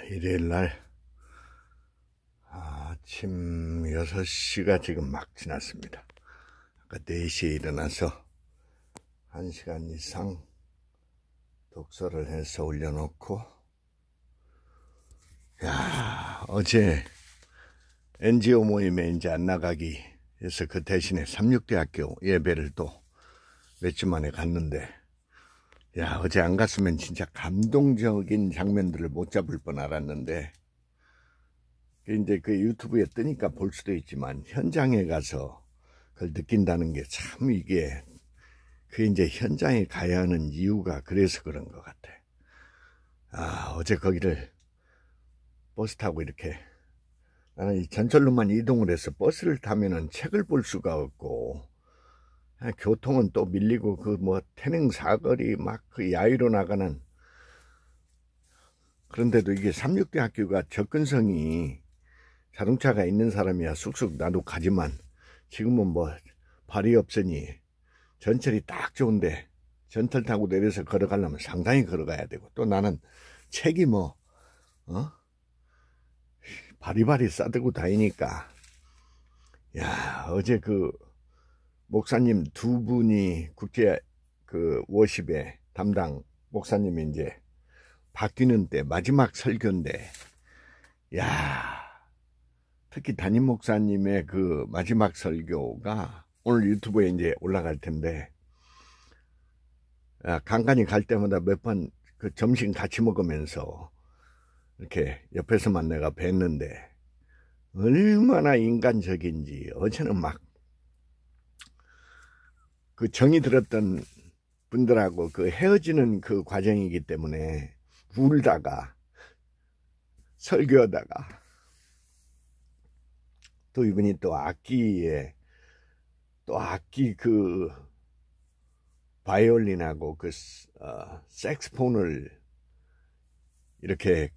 일요일날 아침 6시가 지금 막 지났습니다. 아까 4시에 일어나서 1시간 이상 독서를 해서 올려놓고, 어제 NGO 모임에 이제 안 나가기 해서 그 대신에 삼육대학교 예배를 또 몇 주 만에 갔는데, 어제 안 갔으면 진짜 감동적인 장면들을 못 잡을 뻔 알았는데, 이제 그 유튜브에 뜨니까 볼 수도 있지만 현장에 가서 그걸 느낀다는 게 참 그게 이제 현장에 가야 하는 이유가 그래서 그런 것 같아. 어제 거기를 버스 타고 이렇게, 나는 이 전철로만 이동을 해서 버스를 타면은 책을 볼 수가 없고, 교통은 또 밀리고 그 태릉 사거리 막 그 야유로 나가는, 그런데도 이게 삼육대학교가 접근성이 자동차가 있는 사람이야 쑥쑥 나도 가지만, 지금은 발이 없으니 전철이 딱 좋은데 전철 타고 내려서 걸어가려면 상당히 걸어가야 되고, 또 나는 책이 바리바리 싸들고 다니니까. 어제 그 목사님 두 분이 국제 그 워십의 담당 목사님이 이제 바뀌는 때 마지막 설교인데, 특히 담임 목사님의 그 마지막 설교가 오늘 유튜브에 이제 올라갈 텐데, 간간히 갈 때마다 몇 번 그 점심 같이 먹으면서 이렇게 옆에서만 내가 뵀는데, 얼마나 인간적인지. 어제는 막 그 정이 들었던 분들하고 그 헤어지는 그 과정이기 때문에 울다가 설교하다가, 또 이분이 또 악기 그 바이올린하고 그 색스폰을 이렇게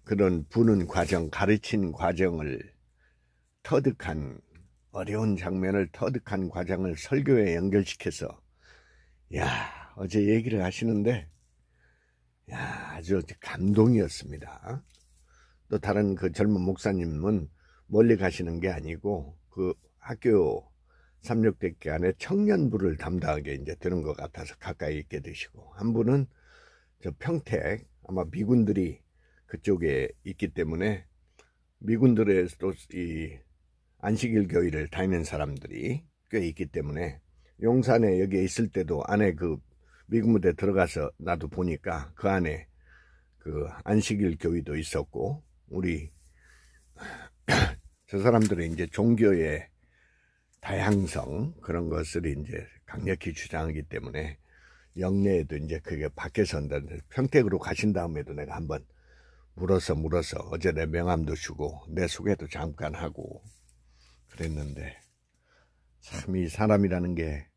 그런 부는 과정, 가르친 과정을 터득한, 어려운 장면을 터득한 과정을 설교에 연결시켜서 어제 얘기를 하시는데, 아주 감동이었습니다. 또 다른 그 젊은 목사님은 멀리 가시는 게 아니고 그 학교 삼육대학교 안에 청년부를 담당하게 이제 되는 것 같아서 가까이 있게 되시고, 한 분은 저 평택, 아마 미군들이 그쪽에 있기 때문에 미군들에서도 이 안식일 교회를 다니는 사람들이 꽤 있기 때문에, 용산에 여기에 있을 때도 안에 그 미군 부대 들어가서 나도 보니까 그 안에 그 안식일 교회도 있었고, 우리 저 사람들은 이제 종교의 다양성 그런 것을 이제 강력히 주장하기 때문에 영내에도 이제 그게 밖에서 한다는데, 평택으로 가신 다음에도 내가 한번 물어서 어제 내 명함도 주고 내 소개도 잠깐 하고 그랬는데, 참 이 사람이라는 게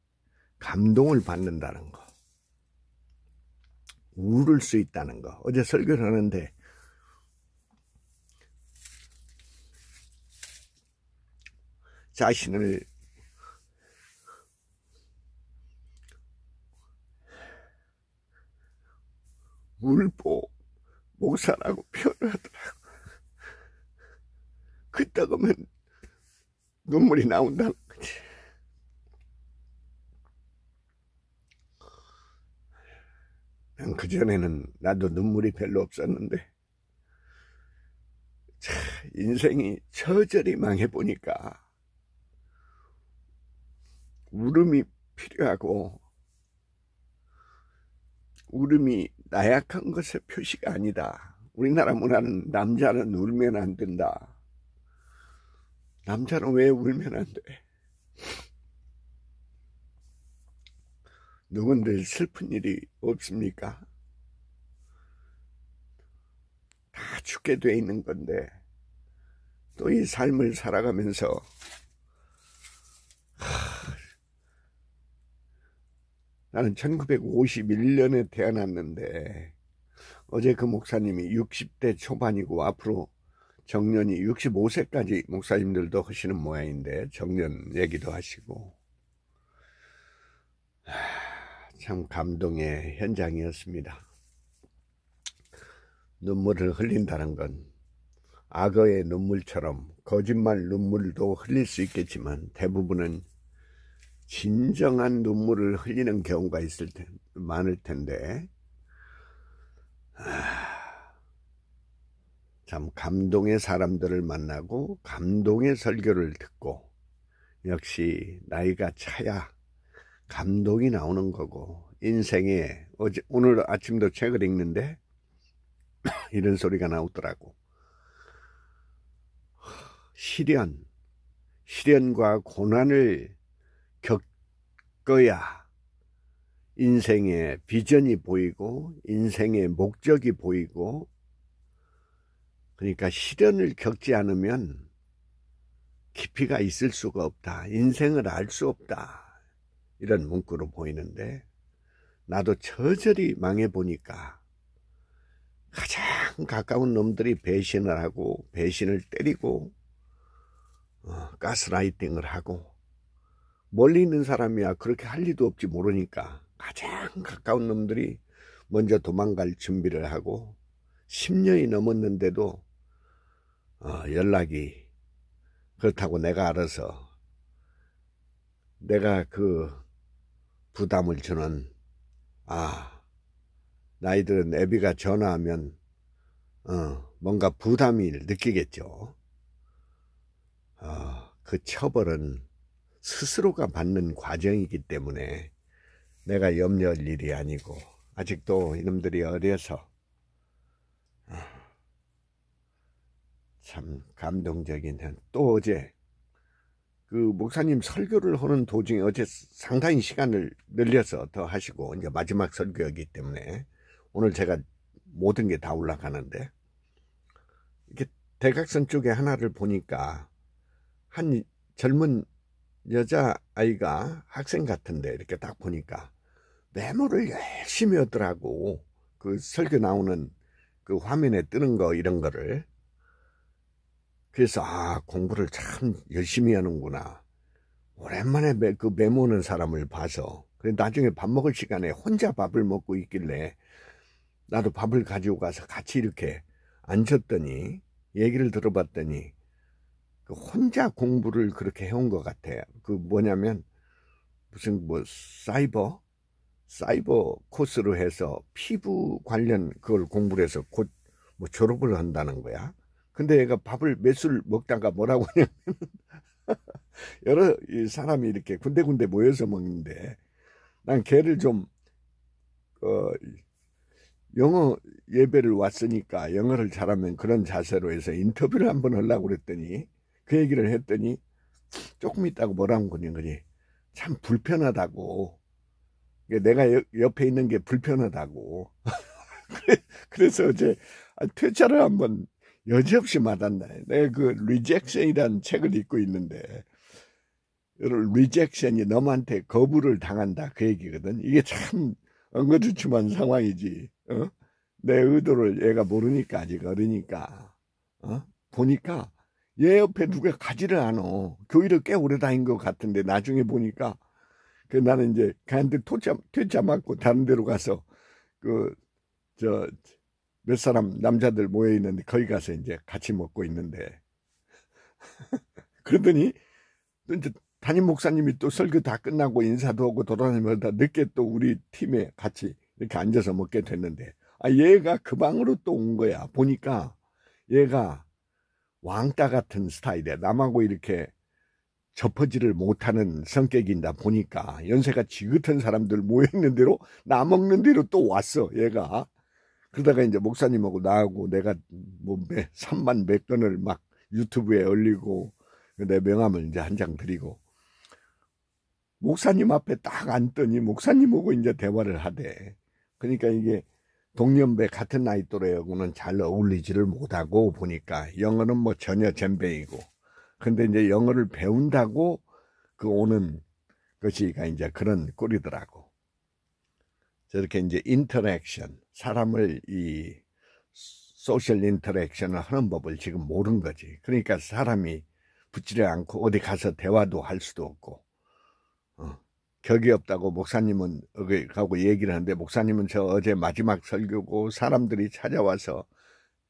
감동을 받는다는 거, 울을 수 있다는 거. 어제 설교를 하는데 자신을 울보 목사라고 표현을 하더라고. 그따가면 눈물이 나온다는 거지. 난 그전에는 나도 눈물이 별로 없었는데, 인생이 처절히 망해보니까 울음이 필요하고, 울음이 나약한 것의 표시가 아니다. 우리나라 문화는 남자는 울면 안 된다. 남자는 왜 울면 안 돼? 누군들 슬픈 일이 없습니까? 다 죽게 돼 있는 건데, 또 이 삶을 살아가면서 나는 1951년에 태어났는데, 어제 그 목사님이 60대 초반이고 앞으로 정년이 65세까지 목사님들도 하시는 모양인데, 정년 얘기도 하시고, 참 감동의 현장이었습니다. 눈물을 흘린다는 건 악어의 눈물처럼 거짓말 눈물도 흘릴 수 있겠지만 대부분은 진정한 눈물을 흘리는 경우가 많을 텐데, 참 감동의 사람들을 만나고 감동의 설교를 듣고, 역시 나이가 차야 감동이 나오는 거고, 인생에 오늘 아침도 책을 읽는데 이런 소리가 나오더라고. 시련과 고난을 겪어야 인생의 비전이 보이고 인생의 목적이 보이고, 그러니까 시련을 겪지 않으면 깊이가 있을 수가 없다. 인생을 알 수 없다. 이런 문구로 보이는데, 나도 저절히 망해보니까 가장 가까운 놈들이 배신을 하고 배신을 때리고 가스라이팅을 하고, 멀리 있는 사람이야 그렇게 할 리도 없지 모르니까 가장 가까운 놈들이 먼저 도망갈 준비를 하고, 10년이 넘었는데도 연락이, 그렇다고 내가 알아서 내가 그 부담을 주는, 나이들은 애비가 전화하면 뭔가 부담이 느끼겠죠. 그 처벌은 스스로가 받는 과정이기 때문에 내가 염려할 일이 아니고, 아직도 이놈들이 어려서 참 감동적인. 또 어제 그 목사님 설교를 하는 도중에 어제 상당히 시간을 늘려서 더 하시고, 이제 마지막 설교이기 때문에 오늘 제가 모든 게 다 올라가는데, 이렇게 대각선 쪽에 하나를 보니까 한 젊은 여자아이가, 학생 같은데 이렇게 딱 보니까 메모를 열심히 하더라고. 그 설교 나오는 그 화면에 뜨는 거, 이런 거를. 그래서 공부를 참 열심히 하는구나. 오랜만에 그 메모는 사람을 봐서. 그래, 나중에 밥 먹을 시간에 혼자 밥을 먹고 있길래 나도 밥을 가지고 가서 같이 이렇게 앉았더니, 얘기를 들어봤더니 그 혼자 공부를 그렇게 해온 것 같아요. 그 뭐냐면 무슨 사이버 코스로 해서 피부 관련 그걸 공부를 해서 곧 뭐 졸업을 한다는 거야. 근데 얘가 밥을 몇술 먹다가 뭐라고 하냐면 여러 사람이 이렇게 군데군데 모여서 먹는데, 난 걔를 좀 영어 예배를 왔으니까 영어를 잘하면 그런 자세로 해서 인터뷰를 한번 하려고 그랬더니, 그 얘기를 했더니 조금 있다고 뭐라고 그러는 거니, 참 불편하다고. 내가 옆에 있는 게 불편하다고. 그래서 어제 퇴짜를 한번 여지없이 맞았나. 내가 그 리젝션이라는 책을 읽고 있는데, 리젝션이 넘한테 거부를 당한다, 그 얘기거든. 이게 참 엉거주춤한 상황이지. 내 의도를 얘가 모르니까, 아직 어리니까. 보니까 얘 옆에 누가 가지를 않아. 교회를 꽤 오래 다닌 것 같은데, 나중에 보니까 나는 이제 걔한테 퇴짜 맞고 다른 데로 가서 몇 사람 남자들 모여 있는데 거기 가서 이제 같이 먹고 있는데 그러더니 이제 담임 목사님이 또 설교 다 끝나고 인사도 하고 돌아다니면서 늦게 또 우리 팀에 같이 이렇게 앉아서 먹게 됐는데, 얘가 그 방으로 또 온 거야. 보니까 얘가 왕따 같은 스타일이야. 남하고 이렇게 접하지를 못하는 성격인다 보니까 연세가 지긋한 사람들 모여있는 대로 나 먹는 대로 또 왔어, 얘가. 그러다가 이제 목사님하고 나하고 내가 뭐 3만 몇 건을 막 유튜브에 올리고 내 명함을 이제 한 장 드리고, 목사님 앞에 딱 앉더니 목사님하고 이제 대화를 하대. 그러니까 이게 동년배 같은 나이 또래하고는 잘 어울리지를 못하고, 보니까 영어는 뭐 전혀 젬병이고, 근데 이제 영어를 배운다고 오는 것이가 이제 그런 꼴이더라고. 저렇게 이제 인터랙션, 사람을 소셜 인터랙션을 하는 법을 지금 모르는 거지. 그러니까 사람이 붙지를 않고 어디 가서 대화도 할 수도 없고, 격이 없다고 목사님은 가고 얘기를 하는데, 목사님은 저 어제 마지막 설교고 사람들이 찾아와서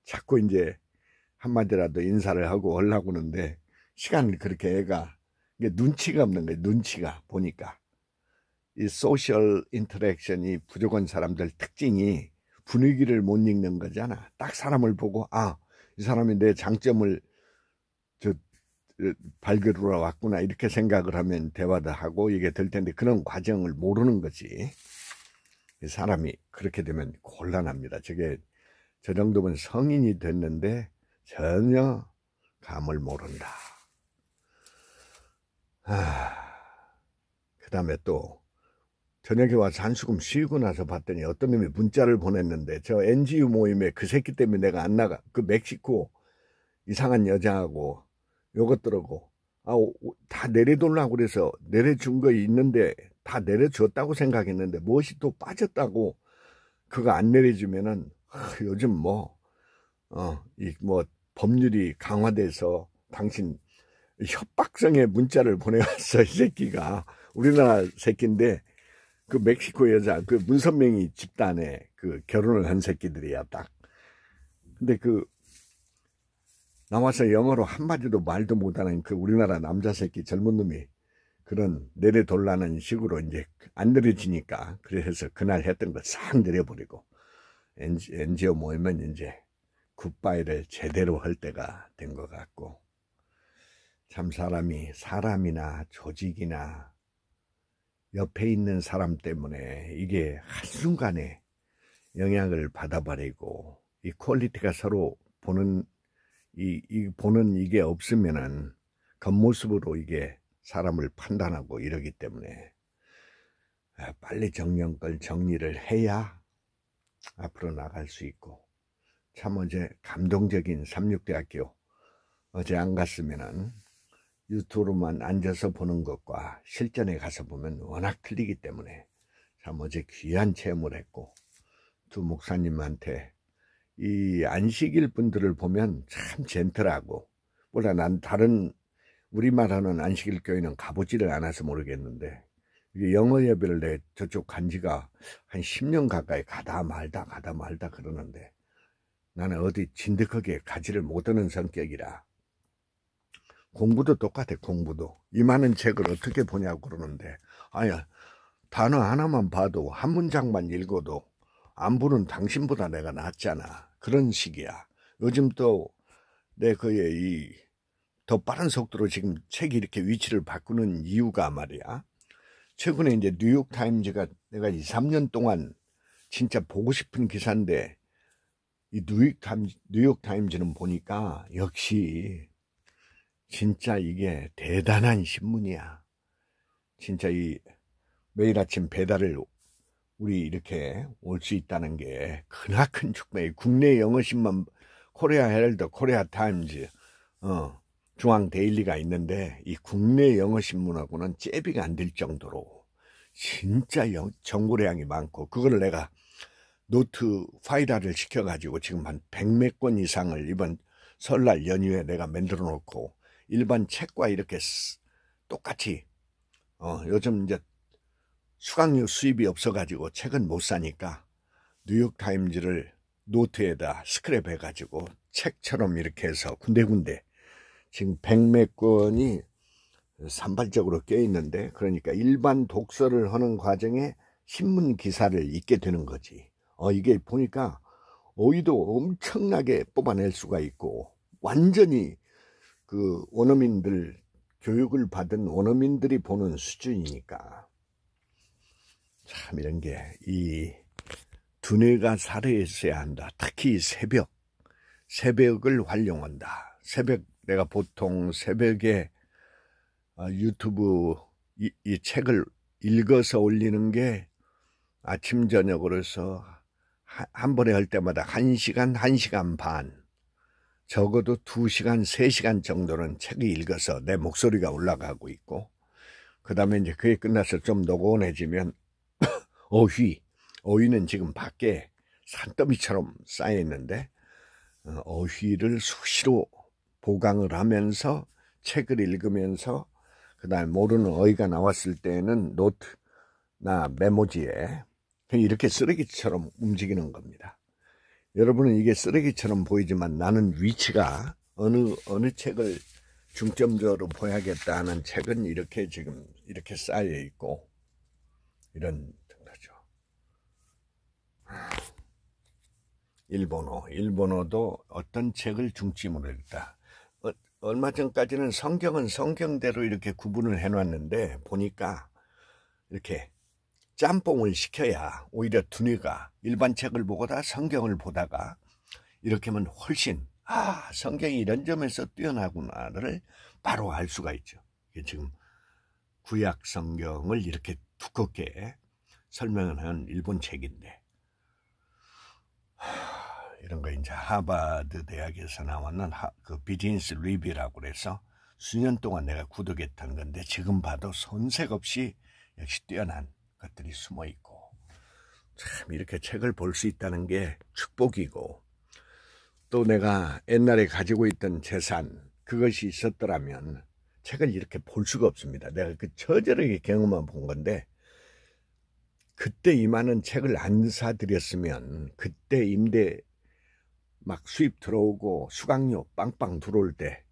자꾸 이제 한마디라도 인사를 하고 하려고 하는데 시간이 그렇게 애가 이게 눈치가 없는 거예요. 눈치가 보니까 이 소셜 인터랙션이 부족한 사람들 특징이 분위기를 못 읽는 거잖아. 딱 사람을 보고 이 사람이 내 장점을 발견하러 왔구나 이렇게 생각을 하면 대화도 하고 이게 될 텐데 그런 과정을 모르는 거지. 사람이 그렇게 되면 곤란합니다. 저 정도면 성인이 됐는데 전혀 감을 모른다. 그 다음에 또 저녁에 와서 한수금 쉬고 나서 봤더니 어떤 놈이 문자를 보냈는데 저 NGU 모임에 그 새끼 때문에 내가 안 나가. 그 멕시코 이상한 여자하고 요것들하고 다 내려달라고 그래서 내려준 거 있는데 다 내려줬다고 생각했는데 무엇이 또 빠졌다고 그거 안 내려주면은 요즘 법률이 강화돼서 당신 협박성의 문자를 보내왔어. 이 새끼가 우리나라 새끼인데 그 멕시코 여자 그 문선명이 집단에 그 결혼을 한 새끼들이야 딱. 근데 나와서 영어로 한마디도 말도 못하는 그 우리나라 남자 새끼 젊은 놈이 그런 내려돌라는 식으로 이제 안 내려지니까 그래서 그날 했던 거 싹 내려버리고 NGO 모이면 이제 굿바이를 제대로 할 때가 된 것 같고 참 사람이나 조직이나 옆에 있는 사람 때문에 이게 한순간에 영향을 받아버리고 이 퀄리티가 서로 보는 이게 없으면은 겉모습으로 이게 사람을 판단하고 이러기 때문에 빨리 정리를 해야 앞으로 나갈 수 있고 참 어제 감동적인 삼육대학교 어제 안 갔으면은 유튜브로만 앉아서 보는 것과 실전에 가서 보면 워낙 틀리기 때문에 참 어제 귀한 체험을 했고 두 목사님한테 이 안식일 분들을 보면 참 젠틀하고 몰라 난 다른 우리말하는 안식일 교회는 가보지를 않아서 모르겠는데 이게 영어 예배를 내 저쪽 간 지가 한 10년 가까이 가다 말다 그러는데 나는 어디 진득하게 가지를 못하는 성격이라 공부도 똑같아. 공부도 이 많은 책을 어떻게 보냐고 그러는데 단어 하나만 봐도 한 문장만 읽어도 안부는 당신보다 내가 낫잖아. 그런 식이야. 요즘 또 내 거에 더 빠른 속도로 지금 책이 이렇게 위치를 바꾸는 이유가 말이야. 최근에 이제 뉴욕타임즈가 내가 2, 3년 동안 진짜 보고 싶은 기사인데 이 뉴욕타임즈는 보니까 역시 진짜 이게 대단한 신문이야. 진짜 이 매일 아침 배달을 우리 이렇게 올 수 있다는 게 크나큰 축복이에요. 국내 영어신문 코리아 헤럴드, 코리아 타임즈, 중앙 데일리가 있는데 이 국내 영어신문하고는 잽이 안 될 정도로 진짜 정보량이 많고 그거를 내가 노트 파일화를 시켜가지고 지금 한 100몇 권 이상을 이번 설날 연휴에 내가 만들어 놓고 일반 책과 이렇게 똑같이 요즘 이제 수강료 수입이 없어가지고 책은 못 사니까 뉴욕타임즈를 노트에다 스크랩 해가지고 책처럼 이렇게 해서 군데군데 지금 100몇 권이 산발적으로 껴있는데 그러니까 일반 독서를 하는 과정에 신문 기사를 읽게 되는 거지. 이게 보니까 어휘도 엄청나게 뽑아낼 수가 있고 완전히 그 원어민들 교육을 받은 원어민들이 보는 수준이니까 참 이런 게 이 두뇌가 살아있어야 한다. 특히 새벽을 활용한다. 내가 보통 새벽에 유튜브 이 책을 읽어서 올리는 게 아침 저녁으로서 한 번에 할 때마다 1시간, 1시간 반 적어도 2시간, 3시간 정도는 책을 읽어서 내 목소리가 올라가고 있고 그 다음에 이제 그게 끝나서 좀 노곤해지면 어휘는 지금 밖에 산더미처럼 쌓여 있는데 어휘를 수시로 보강을 하면서 책을 읽으면서 그 다음에 모르는 어휘가 나왔을 때는 노트나 메모지에 이렇게 쓰레기처럼 움직이는 겁니다. 여러분은 이게 쓰레기처럼 보이지만 나는 위치가 어느 책을 중점적으로 보야겠다 하는 책은 이렇게 지금 이렇게 쌓여 있고 이런 거죠. 일본어도 어떤 책을 중심으로 읽다. 얼마 전까지는 성경은 성경대로 이렇게 구분을 해놨는데 보니까 이렇게 짬뽕을 시켜야 오히려 두뇌가 일반 책을 보고다 성경을 보다가 이렇게 하면 훨씬 성경이 이런 점에서 뛰어나구나를 바로 알 수가 있죠. 이게 지금 구약 성경을 이렇게 두껍게 설명을 한 일본 책인데 이런 거 이제 하버드 대학에서 나왔는 그 비즈니스 리뷰라고 그래서 수년 동안 내가 구독했던 건데 지금 봐도 손색 없이 역시 뛰어난 것들이 숨어 있고 참 이렇게 책을 볼 수 있다는 게 축복이고 또 내가 옛날에 가지고 있던 재산 그것이 있었더라면 책을 이렇게 볼 수가 없습니다. 내가 그 처절하게 경험만 본 건데 그때 이만한 책을 안 사드렸으면 그때 임대 막 수입 들어오고 수강료 빵빵 들어올 때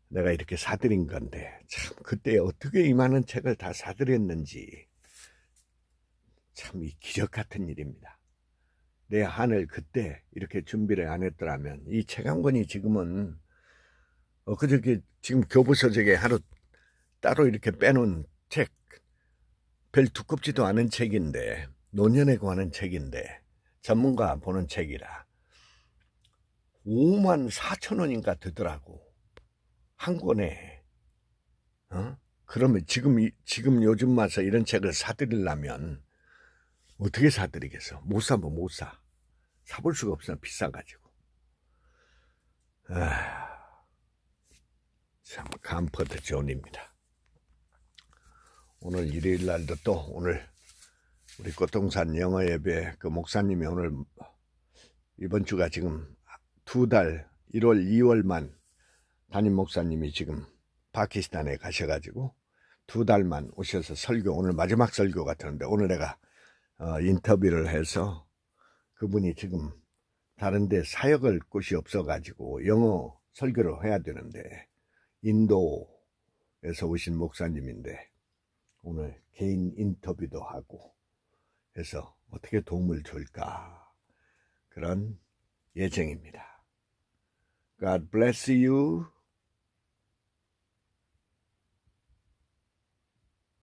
내가 이렇게 사드린 건데 참 그때 어떻게 이만한 책을 다 사드렸는지 참 이 기적 같은 일입니다. 내 한을 그때 이렇게 준비를 안 했더라면 이 책 한 권이 지금은 그저께 지금 교부서적에 하루 따로 이렇게 빼놓은 책 별 두껍지도 않은 책인데 노년에 관한 책인데 전문가 보는 책이라 54,000원인가 되더라고 한 권에. 그러면 지금 요즘 와서 이런 책을 사드리려면 어떻게 사드리겠어? 못 사면 못 사. 사볼 수가 없어. 비싸가지고. 참 감퍼드 존입니다. 오늘 일요일 날도 또 오늘 우리 꽃동산 영어 예배 그 목사님이 오늘 이번 주가 지금 2달 1월 2월만 담임 목사님이 지금 파키스탄에 가셔가지고 2달만 오셔서 설교 오늘 마지막 설교 같은데 오늘 내가 인터뷰를 해서 그분이 지금 다른데 사역을 곳이 없어가지고 영어 설교를 해야 되는데 인도에서 오신 목사님인데 오늘 개인 인터뷰도 하고 해서 어떻게 도움을 줄까 그런 예정입니다. God bless you.